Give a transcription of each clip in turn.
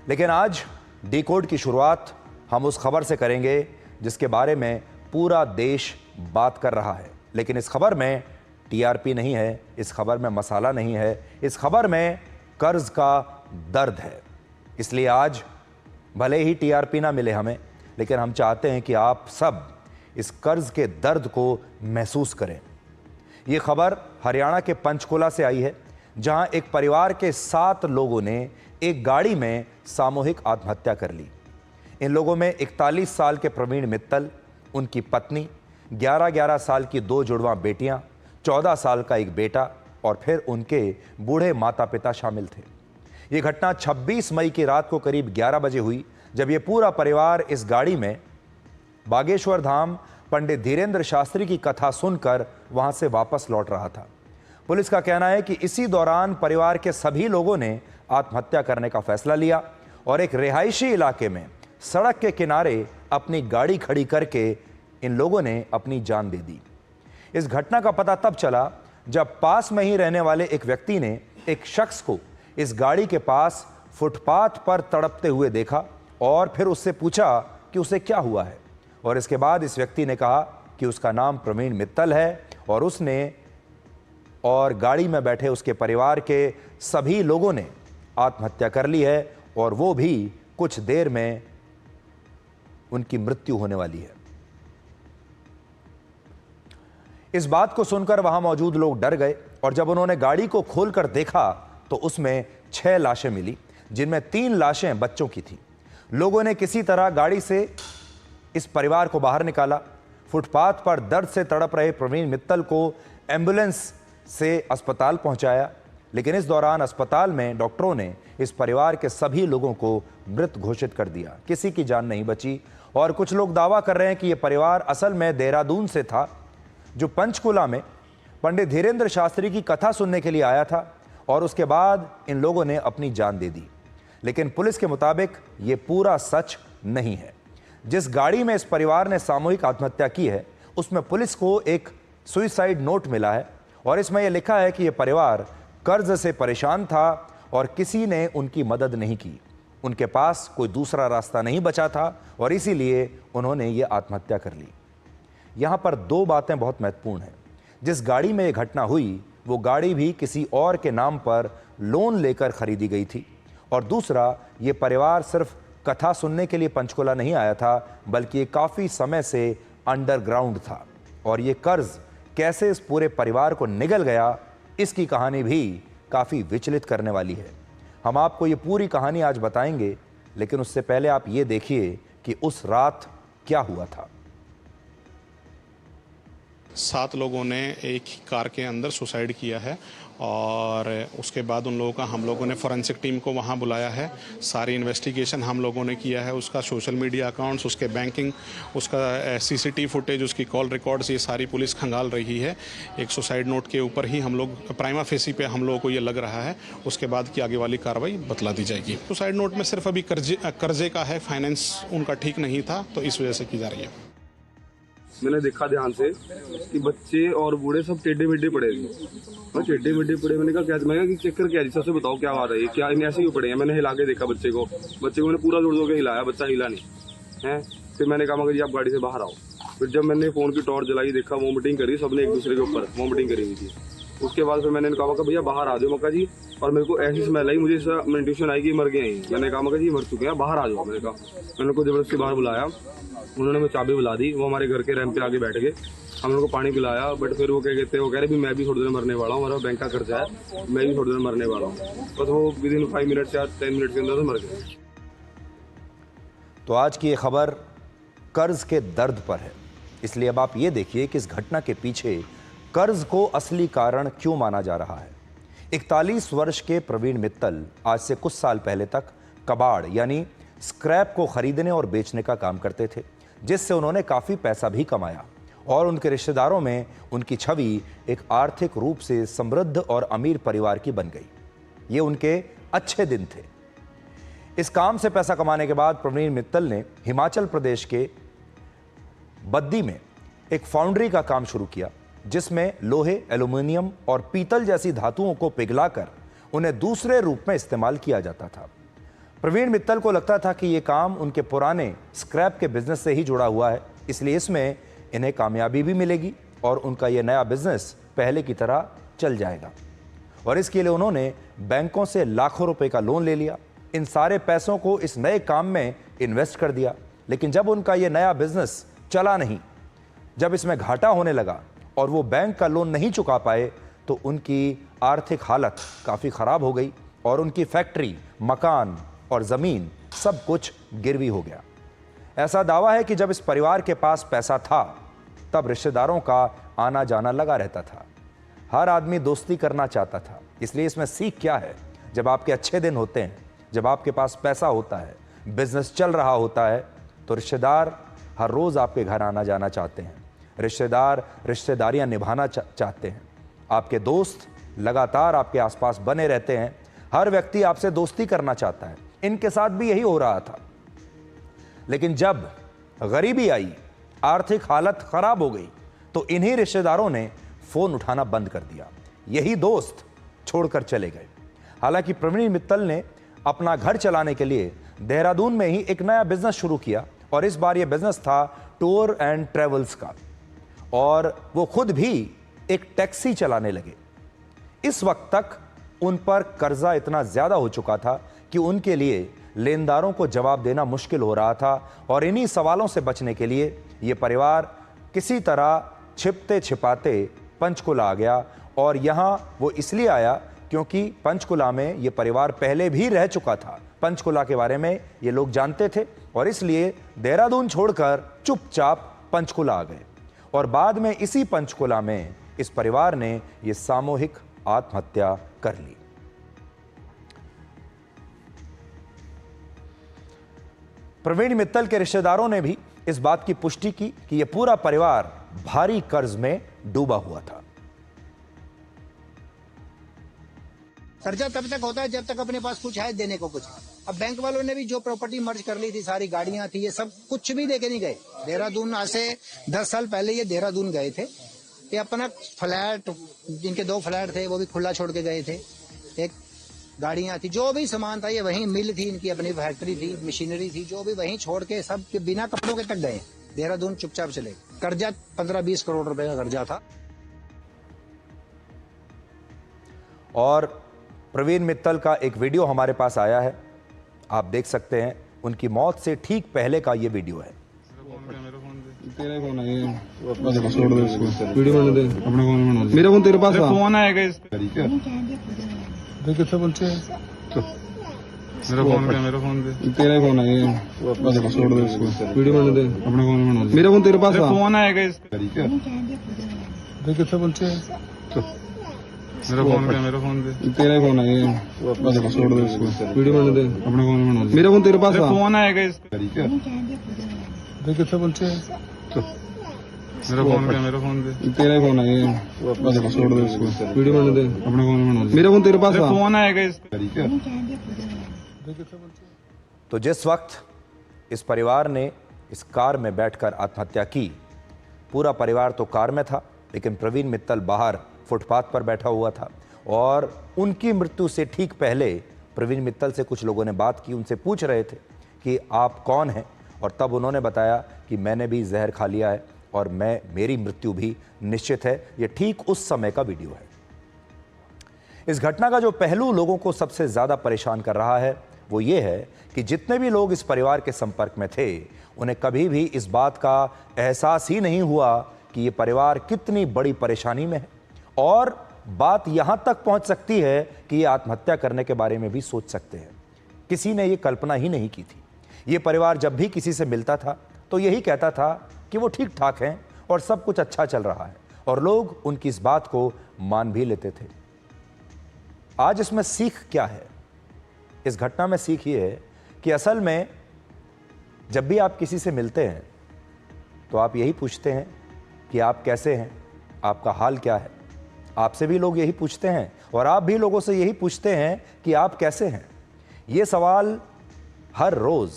लेकिन आज डिकोड की शुरुआत हम उस खबर से करेंगे जिसके बारे में पूरा देश बात कर रहा है। लेकिन इस खबर में टीआरपी नहीं है, इस खबर में मसाला नहीं है, इस खबर में कर्ज का दर्द है। इसलिए आज भले ही टीआरपी ना मिले हमें, लेकिन हम चाहते हैं कि आप सब इस कर्ज के दर्द को महसूस करें। ये खबर हरियाणा के पंचकुला से आई है, जहां एक परिवार के 7 लोगों ने एक गाड़ी में सामूहिक आत्महत्या कर ली। इन लोगों में 41 साल के प्रवीण मित्तल, उनकी पत्नी, 11-11 साल की 2 जुड़वां बेटियां, 14 साल का एक बेटा और फिर उनके बूढ़े माता पिता शामिल थे। ये घटना 26 मई की रात को करीब 11 बजे हुई, जब ये पूरा परिवार इस गाड़ी में बागेश्वर धाम पंडित धीरेन्द्र शास्त्री की कथा सुनकर वहां से वापस लौट रहा था। पुलिस का कहना है कि इसी दौरान परिवार के सभी लोगों ने आत्महत्या करने का फैसला लिया और एक रिहायशी इलाके में सड़क के किनारे अपनी गाड़ी खड़ी करके इन लोगों ने अपनी जान दे दी। इस घटना का पता तब चला जब पास में ही रहने वाले एक व्यक्ति ने एक शख्स को इस गाड़ी के पास फुटपाथ पर तड़पते हुए देखा और फिर उससे पूछा कि उसे क्या हुआ है। और इसके बाद इस व्यक्ति ने कहा कि उसका नाम प्रवीण मित्तल है और उसने और गाड़ी में बैठे उसके परिवार के सभी लोगों ने आत्महत्या कर ली है और वो भी कुछ देर में उनकी मृत्यु होने वाली है। इस बात को सुनकर वहां मौजूद लोग डर गए और जब उन्होंने गाड़ी को खोलकर देखा तो उसमें 6 लाशें मिली, जिनमें 3 लाशें बच्चों की थी। लोगों ने किसी तरह गाड़ी से इस परिवार को बाहर निकाला। फुटपाथ पर दर्द से तड़प रहे प्रवीण मित्तल को एम्बुलेंस से अस्पताल पहुंचाया, लेकिन इस दौरान अस्पताल में डॉक्टरों ने इस परिवार के सभी लोगों को मृत घोषित कर दिया। किसी की जान नहीं बची और कुछ लोग दावा कर रहे हैं कि यह परिवार असल में देहरादून से था, जो पंचकुला में पंडित धीरेन्द्र शास्त्री की कथा सुनने के लिए आया था और उसके बाद इन लोगों ने अपनी जान दे दी। लेकिन पुलिस के मुताबिक ये पूरा सच नहीं है। जिस गाड़ी में इस परिवार ने सामूहिक आत्महत्या की है, उसमें पुलिस को एक सुसाइड नोट मिला है और इसमें यह लिखा है कि यह परिवार कर्ज से परेशान था और किसी ने उनकी मदद नहीं की। उनके पास कोई दूसरा रास्ता नहीं बचा था और इसीलिए उन्होंने ये आत्महत्या कर ली। यहाँ पर 2 बातें बहुत महत्वपूर्ण हैं। जिस गाड़ी में यह घटना हुई, वो गाड़ी भी किसी और के नाम पर लोन लेकर खरीदी गई थी और दूसरा, ये परिवार सिर्फ कथा सुनने के लिए पंचकुला नहीं आया था, बल्कि ये काफ़ी समय से अंडरग्राउंड था और ये कर्ज कैसे इस पूरे परिवार को निगल गया, इसकी कहानी भी काफ़ी विचलित करने वाली है। हम आपको ये पूरी कहानी आज बताएंगे, लेकिन उससे पहले आप ये देखिए कि उस रात क्या हुआ था। 7 लोगों ने एक ही कार के अंदर सुसाइड किया है और उसके बाद उन लोगों का हम लोगों ने फॉरेंसिक टीम को वहां बुलाया है। सारी इन्वेस्टिगेशन हम लोगों ने किया है, उसका सोशल मीडिया अकाउंट्स, उसके बैंकिंग, उसका सीसीटीवी फुटेज, उसकी कॉल रिकॉर्ड्स, ये सारी पुलिस खंगाल रही है। एक सुसाइड नोट के ऊपर ही हम लोग प्राइमा फेसी पे हम लोगों को ये लग रहा है, उसके बाद की आगे वाली कार्रवाई बतला दी जाएगी। सुसाइड नोट में सिर्फ अभी कर्जे का है, फाइनेंस उनका ठीक नहीं था, तो इस वजह से की जा रही है। मैंने देखा ध्यान से कि बच्चे और बूढ़े सब टेढ़े मेढ़े पड़े थे और टेढ़े मेढ़े पड़े। मैंने कहा क्या, मैं कि चेक कर क्या जी, सबसे बताओ क्या बात है, क्या इन्हें ऐसे क्यों पड़े हैं। मैंने हिला के देखा बच्चे को मैंने पूरा जोड़ के हिलाया, बच्चा हिला नहीं है। फिर मैंने कहा मगर जी आप गाड़ी से बाहर आओ। फिर जब मैंने फ़ोन की टॉर्च जलाई, देखा वॉमिटिंग करी, सबने एक दूसरे के ऊपर वॉमिटिंग करी हुई थी। उसके बाद फिर मैंने कहा भैया बाहर आ जाओ मक्का जी, और मेरे को ऐसी स्मेल आई, मुझे इंट्यूशन आई कि मर गए हैं। मैंने कहा मक्का जी मर चुके हैं, बाहर आ जाओ। मैंने उनको जबरदस्ती बाहर बुलाया, उन्होंने मुझे चाबी बुला दी, वो हमारे घर के रैंप पे आगे बैठ गए, हम लोगों को पानी पिलाया। बट फिर वो क्या कहते हैं, वो कह रहे भी मैं भी थोड़ी देर मरने वाला हूँ, हमारा बैंक का खर्चा है, मैं भी थोड़ी देर मरने वाला हूँ। बस वो विदिन 5 मिनट या 10 मिनट के अंदर मर गए। तो आज की ये खबर कर्ज के दर्द पर है, इसलिए अब आप ये देखिए कि इस घटना के पीछे कर्ज को असली कारण क्यों माना जा रहा है। 41 वर्ष के प्रवीण मित्तल आज से कुछ साल पहले तक कबाड़ यानी स्क्रैप को खरीदने और बेचने का काम करते थे, जिससे उन्होंने काफ़ी पैसा भी कमाया और उनके रिश्तेदारों में उनकी छवि एक आर्थिक रूप से समृद्ध और अमीर परिवार की बन गई। ये उनके अच्छे दिन थे। इस काम से पैसा कमाने के बाद प्रवीण मित्तल ने हिमाचल प्रदेश के बद्दी में एक फाउंड्री का काम शुरू किया, जिसमें लोहे, एल्यूमिनियम और पीतल जैसी धातुओं को पिघलाकर उन्हें दूसरे रूप में इस्तेमाल किया जाता था। प्रवीण मित्तल को लगता था कि ये काम उनके पुराने स्क्रैप के बिजनेस से ही जुड़ा हुआ है, इसलिए इसमें इन्हें कामयाबी भी मिलेगी और उनका ये नया बिजनेस पहले की तरह चल जाएगा। और इसके लिए उन्होंने बैंकों से लाखों रुपए का लोन ले लिया। इन सारे पैसों को इस नए काम में इन्वेस्ट कर दिया। लेकिन जब उनका ये नया बिजनेस चला नहीं, जब इसमें घाटा होने लगा और वो बैंक का लोन नहीं चुका पाए, तो उनकी आर्थिक हालत काफ़ी ख़राब हो गई और उनकी फैक्ट्री, मकान और ज़मीन सब कुछ गिरवी हो गया। ऐसा दावा है कि जब इस परिवार के पास पैसा था, तब रिश्तेदारों का आना जाना लगा रहता था। हर आदमी दोस्ती करना चाहता था। इसलिए इसमें सीख क्या है? जब आपके अच्छे दिन होते हैं, जब आपके पास पैसा होता है, बिजनेस चल रहा होता है, तो रिश्तेदार हर रोज़ आपके घर आना जाना चाहते हैं। रिश्तेदार रिश्तेदारियां निभाना चाहते हैं। आपके दोस्त लगातार आपके आसपास बने रहते हैं। हर व्यक्ति आपसे दोस्ती करना चाहता है। इनके साथ भी यही हो रहा था। लेकिन जब गरीबी आई, आर्थिक हालत खराब हो गई, तो इन्हीं रिश्तेदारों ने फोन उठाना बंद कर दिया। यही दोस्त छोड़कर चले गए। हालांकि प्रवीण मित्तल ने अपना घर चलाने के लिए देहरादून में ही एक नया बिजनेस शुरू किया और इस बार यह बिजनेस था टूर एंड ट्रेवल्स का, और वो खुद भी एक टैक्सी चलाने लगे। इस वक्त तक उन पर कर्जा इतना ज्यादा हो चुका था कि उनके लिए लेनदारों को जवाब देना मुश्किल हो रहा था। और इन्हीं सवालों से बचने के लिए ये परिवार किसी तरह छिपते छिपाते पंचकुला आ गया। और यहाँ वो इसलिए आया क्योंकि पंचकुला में ये परिवार पहले भी रह चुका था। पंचकुला के बारे में ये लोग जानते थे और इसलिए देहरादून छोड़कर चुपचाप पंचकुला आ गए। और बाद में इसी पंचकुला में इस परिवार ने ये सामूहिक आत्महत्या कर ली। प्रवीण मित्तल के रिश्तेदारों ने भी इस बात की पुष्टि की कि यह पूरा परिवार भारी कर्ज में डूबा हुआ था। कर्जा तब तक होता है जब तक अपने पास कुछ है देने को कुछ। अब बैंक वालों ने भी जो प्रॉपर्टी मर्ज कर ली थी, सारी गाड़ियां थी, ये सब कुछ भी देके नहीं गए। देहरादून आज से 10 साल पहले ये देहरादून गए थे। ये अपना फ्लैट, जिनके 2 फ्लैट थे, वो भी खुला छोड़ के गए थे। एक गाड़ियां थी, जो भी सामान था, ये वहीं मिल थी, इनकी अपनी फैक्ट्री थी, मशीनरी थी, जो भी वहीं छोड़ के सब के बिना कपड़ों के तक गए। देहरादून चुपचाप चले। कर्जा 15-20 करोड़ रुपए का कर्जा था। और प्रवीण मित्तल का एक वीडियो हमारे पास आया है, आप देख सकते हैं। उनकी मौत से ठीक पहले का ये वीडियो है। तेरा फोन है ये, छोड़ दे इसको, वीडियो बना दे, अपना फोन बना दे। मेरा फोन तेरे पास है, फोन आएगा इसका। ठीक है, देख कितना बोलते हैं। मेरा फोन क्या, मेरा फोन दे, तेरा फोन है ये, छोड़ दे इसको, वीडियो बना दे, अपना फोन बना दे। मेरा फोन तेरे पास है, फोन आएगा इसका। ठीक है, देख कितना बोलते हैं। मेरा फोन क्या, मेरा फोन दे, तेरा फोन है ये, छोड़ दे इसको, वीडियो बना दे, अपना फोन बना दे। मेरा फोन तेरे पास है, फोन आएगा इसका। ठीक है, देख कितना बोलते हैं। मेरा फोन क्या, मेरा फोन दे, तेरा फोन है ये, छोड़ दे इसको, वीडियो बना दे, अपना फोन बना दे। मेरा फोन तेरे पास है, फोन आएगा इसका। ठीक है, तो जिस वक्त इस परिवार ने इस कार में बैठकर आत्महत्या की, पूरा परिवार तो कार में था, लेकिन प्रवीण मित्तल बाहर फुटपाथ पर बैठा हुआ था। और उनकी मृत्यु से ठीक पहले प्रवीण मित्तल से कुछ लोगों ने बात की, उनसे पूछ रहे थे कि आप कौन हैं, और तब उन्होंने बताया कि मैंने भी जहर खा लिया है और मेरी मृत्यु भी निश्चित है। ये ठीक उस समय का वीडियो है। इस घटना का जो पहलू लोगों को सबसे ज़्यादा परेशान कर रहा है वो ये है कि जितने भी लोग इस परिवार के संपर्क में थे, उन्हें कभी भी इस बात का एहसास ही नहीं हुआ कि ये परिवार कितनी बड़ी परेशानी में है। और बात यहाँ तक पहुँच सकती है कि ये आत्महत्या करने के बारे में भी सोच सकते हैं। किसी ने ये कल्पना ही नहीं की थी। ये परिवार जब भी किसी से मिलता था तो यही कहता था कि वो ठीक ठाक हैं और सब कुछ अच्छा चल रहा है, और लोग उनकी इस बात को मान भी लेते थे। आज इसमें सीख क्या है? इस घटना में सीख ये है कि असल में जब भी आप किसी से मिलते हैं तो आप यही पूछते हैं कि आप कैसे हैं, आपका हाल क्या है। आपसे भी लोग यही पूछते हैं और आप भी लोगों से यही पूछते हैं कि आप कैसे हैं। ये सवाल हर रोज़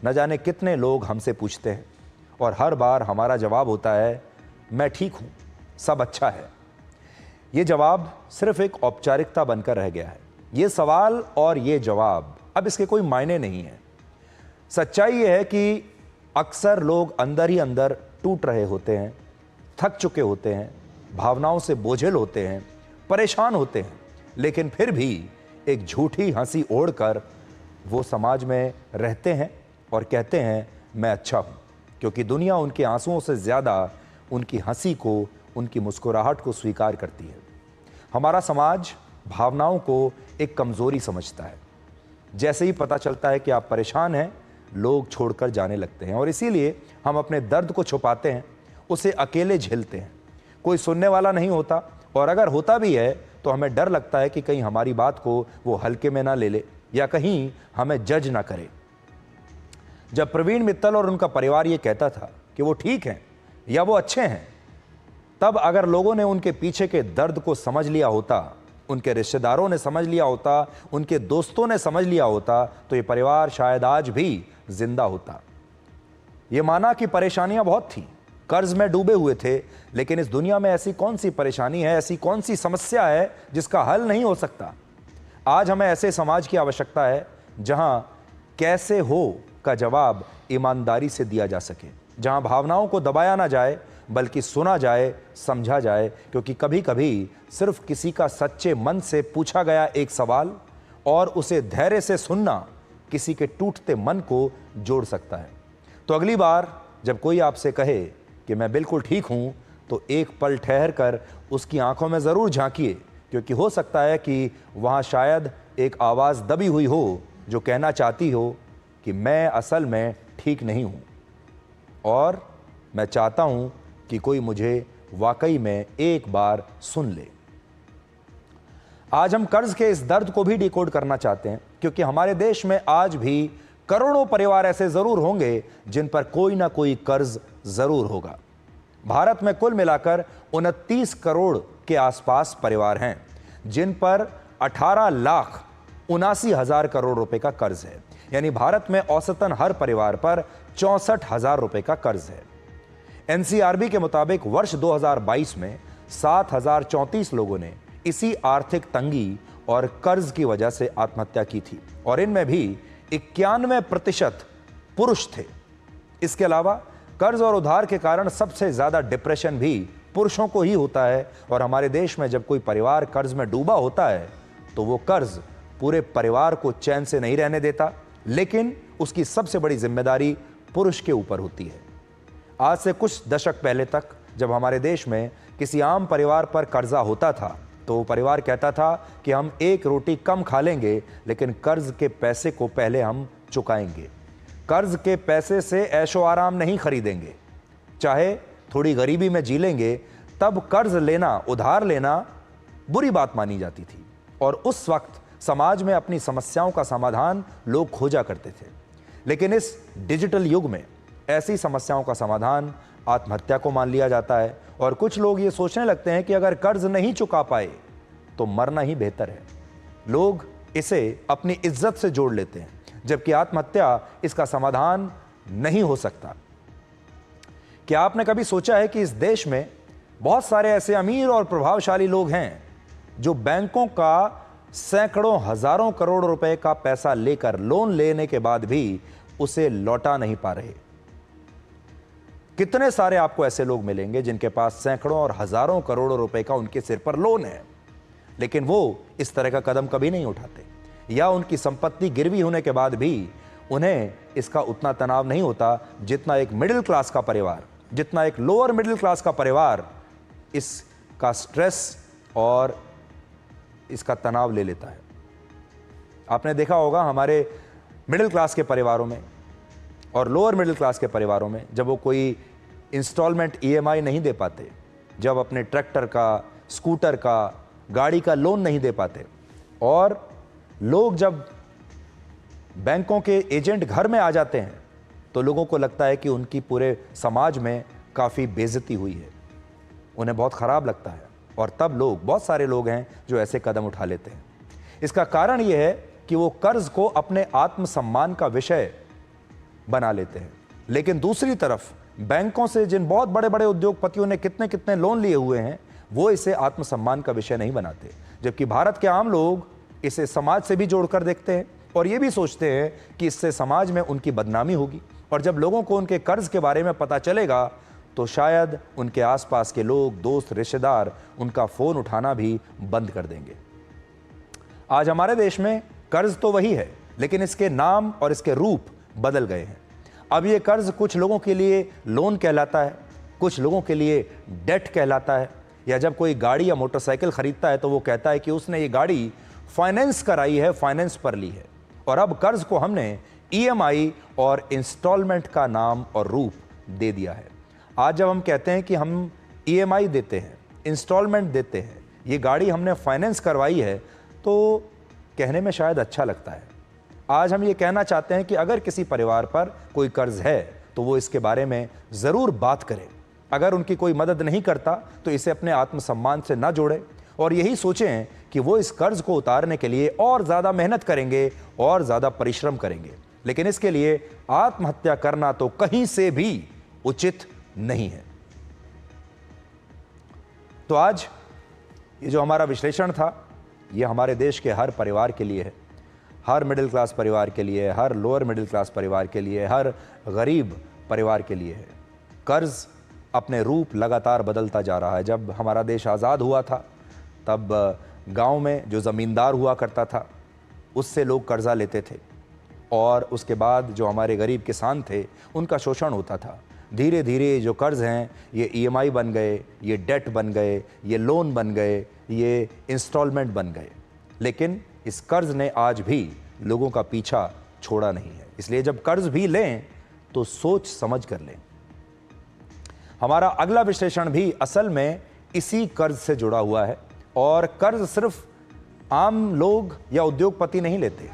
न जाने कितने लोग हमसे पूछते हैं और हर बार हमारा जवाब होता है, मैं ठीक हूँ, सब अच्छा है। ये जवाब सिर्फ एक औपचारिकता बनकर रह गया है। ये सवाल और ये जवाब अब इसके कोई मायने नहीं है। सच्चाई यह है कि अक्सर लोग अंदर ही अंदर टूट रहे होते हैं, थक चुके होते हैं, भावनाओं से बोझिल होते हैं, परेशान होते हैं, लेकिन फिर भी एक झूठी हंसी ओढ़कर वो समाज में रहते हैं और कहते हैं मैं अच्छा हूं, क्योंकि दुनिया उनके आंसुओं से ज़्यादा उनकी हंसी को, उनकी मुस्कुराहट को स्वीकार करती है। हमारा समाज भावनाओं को एक कमज़ोरी समझता है। जैसे ही पता चलता है कि आप परेशान हैं, लोग छोड़कर जाने लगते हैं और इसीलिए हम अपने दर्द को छुपाते हैं, उसे अकेले झेलते हैं। कोई सुनने वाला नहीं होता और अगर होता भी है तो हमें डर लगता है कि कहीं हमारी बात को वो हल्के में ना ले ले या कहीं हमें जज ना करे। जब प्रवीण मित्तल और उनका परिवार ये कहता था कि वो ठीक हैं या वो अच्छे हैं, तब अगर लोगों ने उनके पीछे के दर्द को समझ लिया होता, उनके रिश्तेदारों ने समझ लिया होता, उनके दोस्तों ने समझ लिया होता, तो ये परिवार शायद आज भी जिंदा होता। ये माना कि परेशानियां बहुत थी, कर्ज में डूबे हुए थे, लेकिन इस दुनिया में ऐसी कौन सी परेशानी है, ऐसी कौन सी समस्या है जिसका हल नहीं हो सकता। आज हमें ऐसे समाज की आवश्यकता है जहां कैसे हो का जवाब ईमानदारी से दिया जा सके, जहां भावनाओं को दबाया ना जाए बल्कि सुना जाए, समझा जाए, क्योंकि कभी कभी सिर्फ किसी का सच्चे मन से पूछा गया एक सवाल और उसे धैर्य से सुनना किसी के टूटते मन को जोड़ सकता है। तो अगली बार जब कोई आपसे कहे कि मैं बिल्कुल ठीक हूं, तो एक पल ठहर कर उसकी आंखों में ज़रूर झांकिए, क्योंकि हो सकता है कि वहां शायद एक आवाज़ दबी हुई हो जो कहना चाहती हो कि मैं असल में ठीक नहीं हूं और मैं चाहता हूं कि कोई मुझे वाकई में एक बार सुन ले। आज हम कर्ज के इस दर्द को भी डिकोड करना चाहते हैं, क्योंकि हमारे देश में आज भी करोड़ों परिवार ऐसे जरूर होंगे जिन पर कोई ना कोई कर्ज जरूर होगा। भारत में कुल मिलाकर 29 करोड़ के आसपास परिवार हैं जिन पर 18,79,000 करोड़ रुपए का कर्ज है। यानी भारत में औसतन हर परिवार पर 64,000 रुपए का कर्ज है। एनसीआरबी के मुताबिक वर्ष 2022 में 7,034 लोगों ने इसी आर्थिक तंगी और कर्ज की वजह से आत्महत्या की थी और इनमें भी 91% पुरुष थे। इसके अलावा कर्ज और उधार के कारण सबसे ज्यादा डिप्रेशन भी पुरुषों को ही होता है और हमारे देश में जब कोई परिवार कर्ज में डूबा होता है तो वो कर्ज पूरे परिवार को चैन से नहीं रहने देता, लेकिन उसकी सबसे बड़ी जिम्मेदारी पुरुष के ऊपर होती है। आज से कुछ दशक पहले तक जब हमारे देश में किसी आम परिवार पर कर्जा होता था तो वो परिवार कहता था कि हम एक रोटी कम खा लेंगे, लेकिन कर्ज के पैसे को पहले हम चुकाएंगे। कर्ज के पैसे से ऐशो आराम नहीं खरीदेंगे, चाहे थोड़ी गरीबी में जी लेंगे। तब कर्ज लेना, उधार लेना बुरी बात मानी जाती थी और उस वक्त समाज में अपनी समस्याओं का समाधान लोग खोजा करते थे। लेकिन इस डिजिटल युग में ऐसी समस्याओं का समाधान आत्महत्या को मान लिया जाता है और कुछ लोग ये सोचने लगते हैं कि अगर कर्ज नहीं चुका पाए तो मरना ही बेहतर है। लोग इसे अपनी इज्जत से जोड़ लेते हैं, जबकि आत्महत्या इसका समाधान नहीं हो सकता। क्या आपने कभी सोचा है कि इस देश में बहुत सारे ऐसे अमीर और प्रभावशाली लोग हैं जो बैंकों का सैकड़ों हजारों करोड़ रुपए का पैसा लेकर लोन लेने के बाद भी उसे लौटा नहीं पा रहे? कितने सारे आपको ऐसे लोग मिलेंगे जिनके पास सैकड़ों और हजारों करोड़ रुपए का उनके सिर पर लोन है, लेकिन वो इस तरह का कदम कभी नहीं उठाते, या उनकी संपत्ति गिरवी होने के बाद भी उन्हें इसका उतना तनाव नहीं होता जितना एक मिडिल क्लास का परिवार, जितना एक लोअर मिडिल क्लास का परिवार इसका स्ट्रेस और इसका तनाव ले लेता है। आपने देखा होगा हमारे मिडिल क्लास के परिवारों में और लोअर मिडिल क्लास के परिवारों में, जब वो कोई इंस्टॉलमेंट ईएमआई नहीं दे पाते, जब अपने ट्रैक्टर का, स्कूटर का, गाड़ी का लोन नहीं दे पाते और लोग जब बैंकों के एजेंट घर में आ जाते हैं तो लोगों को लगता है कि उनकी पूरे समाज में काफ़ी बेइज्जती हुई है, उन्हें बहुत ख़राब लगता है और तब लोग, बहुत सारे लोग हैं जो ऐसे कदम उठा लेते हैं। इसका कारण यह है कि वो कर्ज को अपने आत्मसम्मान का विषय बना लेते हैं। लेकिन दूसरी तरफ बैंकों से जिन बहुत बड़े बड़े उद्योगपतियों ने कितने कितने लोन लिए हुए हैं, वो इसे आत्मसम्मान का विषय नहीं बनाते, जबकि भारत के आम लोग इसे समाज से भी जोड़कर देखते हैं और ये भी सोचते हैं कि इससे समाज में उनकी बदनामी होगी, और जब लोगों को उनके कर्ज के बारे में पता चलेगा तो शायद उनके आसपास के लोग, दोस्त, रिश्तेदार उनका फ़ोन उठाना भी बंद कर देंगे। आज हमारे देश में कर्ज तो वही है, लेकिन इसके नाम और इसके रूप बदल गए हैं। अब ये कर्ज कुछ लोगों के लिए लोन कहलाता है, कुछ लोगों के लिए डेट कहलाता है, या जब कोई गाड़ी या मोटरसाइकिल खरीदता है तो वो कहता है कि उसने ये गाड़ी फाइनेंस कराई है, फाइनेंस पर ली है। और अब कर्ज को हमने ईएमआई और इंस्टॉलमेंट का नाम और रूप दे दिया है। आज जब हम कहते हैं कि हम ईएमआई देते हैं, इंस्टॉलमेंट देते हैं, ये गाड़ी हमने फाइनेंस करवाई है, तो कहने में शायद अच्छा लगता है। आज हम ये कहना चाहते हैं कि अगर किसी परिवार पर कोई कर्ज है तो वो इसके बारे में ज़रूर बात करे। अगर उनकी कोई मदद नहीं करता तो इसे अपने आत्मसम्मान से ना जोड़े, और यही सोचें कि वो इस कर्ज को उतारने के लिए और ज़्यादा मेहनत करेंगे और ज़्यादा परिश्रम करेंगे। लेकिन इसके लिए आत्महत्या करना तो कहीं से भी उचित नहीं है। तो आज ये जो हमारा विश्लेषण था, ये हमारे देश के हर परिवार के लिए है, हर मिडिल क्लास परिवार के लिए, हर लोअर मिडिल क्लास परिवार के लिए, हर गरीब परिवार के लिए है। कर्ज अपने रूप लगातार बदलता जा रहा है। जब हमारा देश आज़ाद हुआ था तब गांव में जो ज़मींदार हुआ करता था उससे लोग कर्जा लेते थे, और उसके बाद जो हमारे गरीब किसान थे उनका शोषण होता था। धीरे धीरे जो कर्ज हैं ये ईएमआई बन गए, ये डेट बन गए, ये लोन बन गए, ये इंस्टॉलमेंट बन गए। लेकिन इस कर्ज ने आज भी लोगों का पीछा छोड़ा नहीं है। इसलिए जब कर्ज भी लें तो सोच समझ कर लें। हमारा अगला विश्लेषण भी असल में इसी कर्ज से जुड़ा हुआ है, और कर्ज सिर्फ आम लोग या उद्योगपति नहीं लेते।